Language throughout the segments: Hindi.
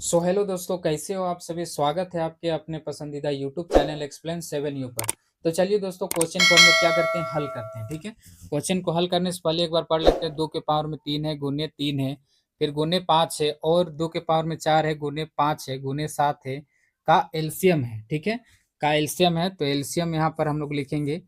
हेलो दोस्तों, कैसे हो आप सभी। स्वागत है आपके अपने पसंदीदा यूट्यूब चैनल एक्सप्लेन 7U पर। तो चलिए दोस्तों, क्वेश्चन को हम लोग क्या करते हैं, हल करते हैं। ठीक है, क्वेश्चन को हल करने से पहले एक बार पढ़ लेते हैं। 2 के पावर में 3 है, गुने 3 है, फिर गुने 5 है, और 2 के पावर में 4 है, गुने 5 है, गुने 7 है, का एलसीएम है। ठीक है, का एलसीएम है, तो एलसीएम यहाँ पर हम लोग लिखेंगे।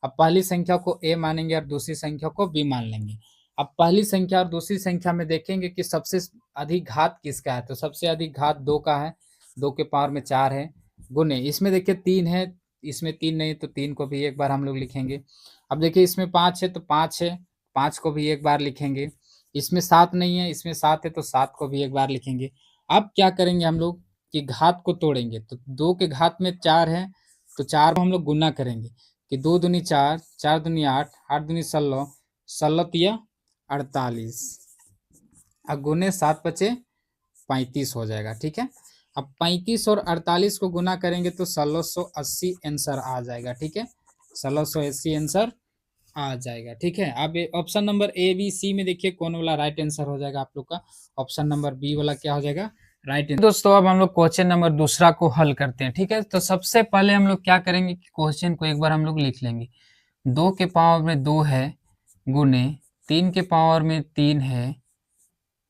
अब पहली संख्या को ए मानेंगे और दूसरी संख्या को बी मान लेंगे। अब पहली संख्या और दूसरी संख्या में देखेंगे कि सबसे अधिक घात किसका है। तो सबसे अधिक घात 2 का है, 2 के पावर में 4 है, गुने इसमें देखिए 3 है, इसमें 3 नहीं, तो 3 को भी एक बार हम लोग लिखेंगे। अब देखिए इसमें 5 है, तो 5 है, 5 को भी एक बार लिखेंगे। इसमें 7 नहीं है, इसमें 7 है, तो 7 को भी एक बार लिखेंगे। अब क्या करेंगे हम लोग कि घात को तोड़ेंगे। तो 2 के घात में 4 है, तो 4 को हम लोग गुना करेंगे कि 2 दूनी 4, 4 दूनी 8, 8 दूनी 16, 16 तिया 48, अब गुने 7 बचे 35 हो जाएगा। ठीक है, अब 35 और 48 को गुना करेंगे तो 1680 आंसर आ जाएगा। ठीक है, 1680 आंसर आ जाएगा। ठीक है, अब option number A B C में देखिए कौन वाला राइट आंसर हो जाएगा आप लोग का। ऑप्शन नंबर बी वाला क्या हो जाएगा, राइट आंसर। दोस्तों अब हम लोग क्वेश्चन नंबर दूसरा को हल करते हैं। ठीक है, तो सबसे पहले हम लोग क्या करेंगे कि क्वेश्चन को एक बार हम लोग लिख लेंगे। 2 के पावर में 2 है, गुने 3 के पावर में 3 है,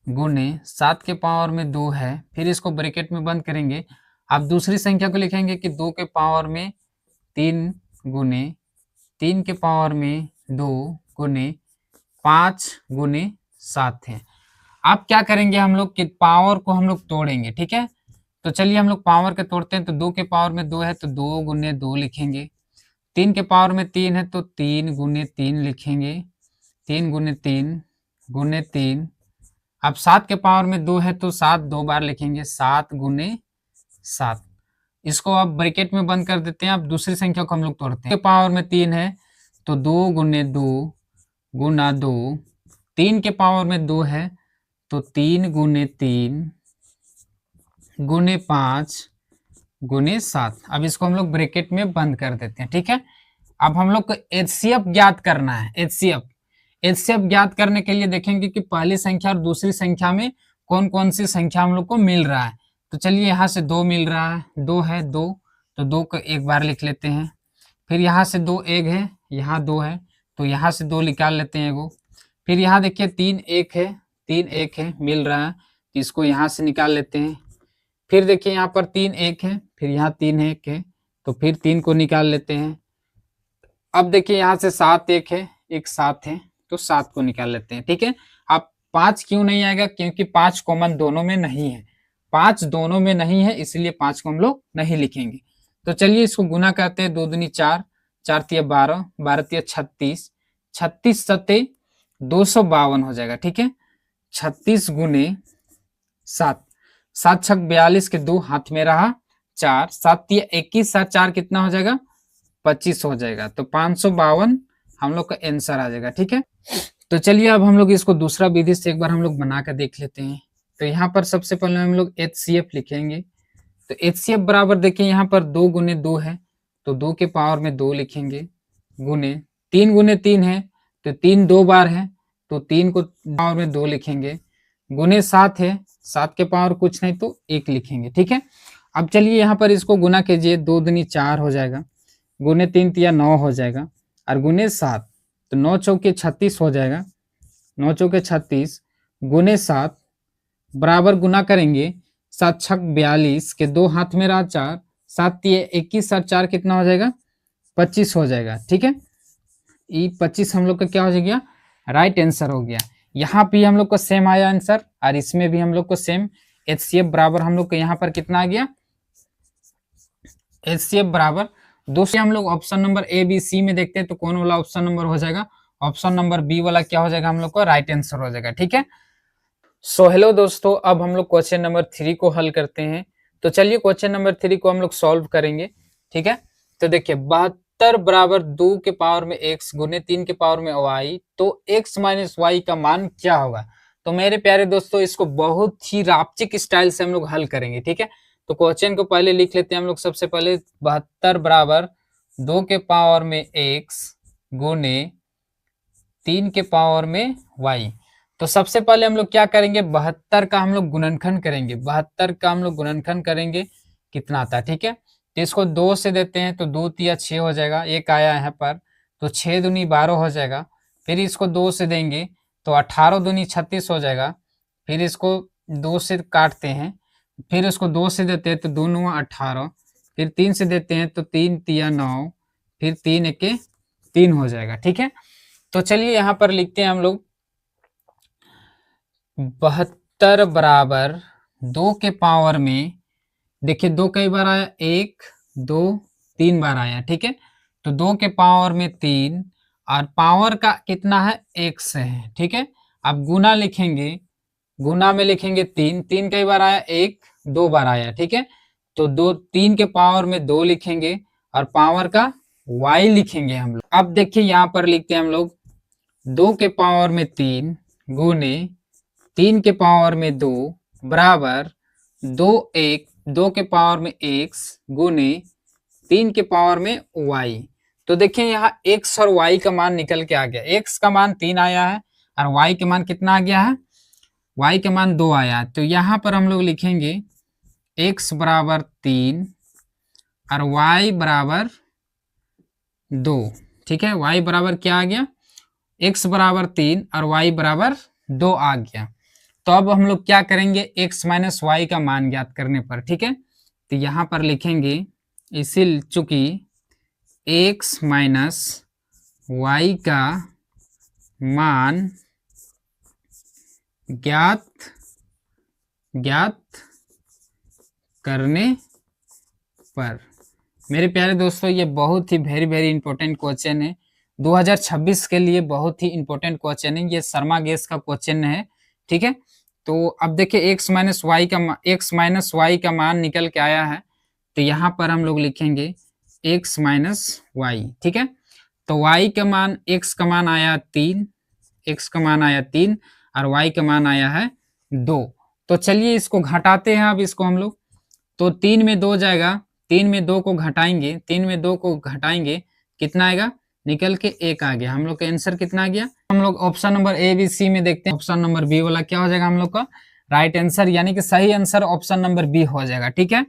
गुने 7 के पावर में 2 है, फिर इसको ब्रैकेट में बंद करेंगे। अब दूसरी संख्या को लिखेंगे कि 2 के पावर में 3 गुने 3 के पावर में 2 गुने 5 गुने 7 है। अब क्या करेंगे हम लोग कि पावर को हम लोग तोड़ेंगे। ठीक है, तो चलिए हम लोग पावर के तोड़ते हैं। तो 2 के पावर में 2 है, तो 2 गुने 2 लिखेंगे। 3 के पावर में 3 है, तो 3 गुने 3 लिखेंगे। 3 गुने 3 गुने 3। अब 7 के पावर में 2 है, तो 7 2 बार लिखेंगे, 7 गुने 7। इसको अब ब्रैकेट में बंद कर देते हैं। अब दूसरी संख्या को हम लोग तोड़ते हैं। के पावर में 3 है, तो 2 गुने 2 गुना 2। 3 के पावर में 2 है, तो 3 गुने 3 गुने 5 गुने 7। अब इसको हम लोग ब्रैकेट में बंद कर देते हैं। ठीक है, अब हम लोग को एचसीएफ ज्ञात करना है। एचसीएफ ज्ञात करने के लिए देखेंगे कि पहली संख्या और दूसरी संख्या में कौन कौन सी संख्या हम लोग को मिल रहा है। तो चलिए यहाँ से 2 मिल रहा है, 2 है 2, तो 2 को एक बार लिख लेते हैं। फिर यहाँ से 2 एक है, यहाँ 2 है, तो यहाँ से 2 निकाल लेते हैं एगो। फिर यहाँ देखिए 3 एक है, 3 एक है मिल रहा है, तो इसको यहाँ से निकाल लेते हैं। फिर देखिए यहाँ पर 3 एक है, फिर यहाँ 3 एक है, तो फिर 3 को निकाल लेते हैं। अब देखिए यहाँ से 7 एक है, एक 7 है, तो 7 को निकाल लेते हैं। ठीक है, अब 5 क्यों नहीं आएगा, क्योंकि 5 कॉमन दोनों में नहीं है। 5 दोनों में नहीं है, इसलिए 5 को हम लोग नहीं लिखेंगे। तो चलिए इसको गुना करते हैं। 2 दूनी 4, 4 तिया 12, 12 तिया 36, 36 सत्ते 252 हो जाएगा। ठीक है, 36 गुने 7, 7 छक 42 के 2 हाथ में रहा 4, 7 तिया 21, 7 4 कितना हो जाएगा, 25 हो जाएगा। तो 552 हम लोग का आंसर आ जाएगा। ठीक है, तो चलिए अब हम लोग इसको दूसरा विधि से एक बार हम लोग बना कर देख लेते हैं। तो यहाँ पर सबसे पहले हम लोग एचसीएफ लिखेंगे। तो एचसीएफ बराबर देखिए यहाँ पर 2 गुने 2 है, तो 2 के पावर में 2 लिखेंगे, गुने 3 गुने 3 है, तो 3 2 बार है, तो 3 को पावर में 2 लिखेंगे, गुने 7 है, 7 के पावर कुछ नहीं तो 1 लिखेंगे। ठीक है, अब चलिए यहाँ पर इसको गुना कीजिए। 2 दूनी 4 हो जाएगा, गुने 3 तिया 9 हो जाएगा, और गुने 7, तो 9 चौके 36 हो जाएगा। 9 चौके 36 गुने 7 बराबर गुना करेंगे। 7 छक 42 के 2 हाथ में रहा 4, 7 तिया 21, 7 4 कितना हो जाएगा, 25 हो जाएगा। ठीक है, ये 25 हम लोग का क्या हो गया, राइट आंसर हो गया। यहाँ पे हम लोग को सेम आया आंसर, और इसमें भी हम लोग को सेम। एचसीएफ बराबर हम लोग को यहाँ पर कितना आ गया, एचसीएफ बराबर दूसरे हम लोग option number A B C में देखते हैं, तो कौन वाला ऑप्शन नंबर हो जाएगा, ऑप्शन नंबर बी वाला क्या हो जाएगा, हम लोग को राइट आंसर हो जाएगा। ठीक है, हेलो दोस्तों, अब हम लोग क्वेश्चन नंबर 3 को हल करते हैं। तो चलिए क्वेश्चन नंबर 3 को हम लोग सॉल्व करेंगे। ठीक है, तो देखिए 72 बराबर 2 के पावर में x गुने 3 के पावर में y, तो x माइनस वाई का मान क्या होगा। तो मेरे प्यारे दोस्तों, इसको बहुत ही रापचिक स्टाइल से हम लोग हल करेंगे। ठीक है, तो क्वेश्चन को पहले लिख लेते हैं हम लोग। सबसे पहले 72 बराबर 2 के पावर में x गुने 3 के पावर में y, तो सबसे पहले हम लोग क्या करेंगे, 72 का हम लोग गुणनखंड करेंगे। 72 का हम लोग गुणनखंड करेंगे, कितना आता है, ठीक है। तो इसको 2 से देते हैं तो 2 तिया 6 हो जाएगा, एक आया यहाँ पर, तो 6 दूनी 12 हो जाएगा। फिर इसको 2 से देंगे तो 18 दूनी 36 हो जाएगा। फिर इसको 2 से काटते हैं, फिर इसको 2 से देते हैं तो 2 9 18, फिर 3 से देते हैं तो 3 तिया 9, फिर 3 एके 3 हो जाएगा, ठीक है। तो चलिए यहाँ पर लिखते हैं हम लोग 72 बराबर 2 के पावर में, देखिए 2 कई बार आया, 1 2 3 बार आया, ठीक है। तो 2 के पावर में 3 और पावर का कितना है, 1 से है, ठीक है। अब गुना लिखेंगे, गुना में लिखेंगे 3, 3 कई बार आया, 1 2 बार आया, ठीक है। तो 2 3 के पावर में 2 लिखेंगे और पावर का y लिखेंगे हम लोग। अब देखिए यहाँ पर लिखते हैं हम लोग 2 के पावर में 3 गुने 3 के पावर में 2 बराबर 2 के पावर में x गुने 3 के पावर में y। तो देखिए यहाँ x और y का मान निकल के आ गया, x का मान 3 आया है और y के मान कितना आ गया है, y के मान 2 आया है। तो यहाँ पर हम लोग लिखेंगे x बराबर 3 और y बराबर 2, ठीक है। y बराबर क्या आ गया, x बराबर 3 और y बराबर 2 आ गया। तो अब हम लोग क्या करेंगे, x माइनस वाई का मान ज्ञात करने पर, ठीक है। तो यहाँ पर लिखेंगे इसी चूंकि x माइनस वाई का मान ज्ञात करने पर, मेरे प्यारे दोस्तों ये बहुत ही वेरी इंपॉर्टेंट क्वेश्चन है, 2026 के लिए बहुत ही इंपॉर्टेंट क्वेश्चन है, ये शर्मा गैस का क्वेश्चन है, ठीक है। तो अब देखिए x माइनस वाई का मान निकल के आया है, तो यहाँ पर हम लोग लिखेंगे x माइनस वाई, ठीक है। तो y का मान, x का मान आया 3, x का मान आया 3 और y का मान आया है 2। तो चलिए इसको घटाते हैं अब इसको हम लोग, तो 3 में 2 जाएगा, 3 में 2 को घटाएंगे, 3 में 2 को घटाएंगे कितना आएगा, निकल के 1 आ गया। हम लोग का आंसर कितना आ गया, हम लोग option number A B C में देखते हैं, ऑप्शन नंबर बी वाला क्या हो जाएगा हम लोग का राइट आंसर, यानी कि सही आंसर ऑप्शन नंबर बी हो जाएगा, ठीक है।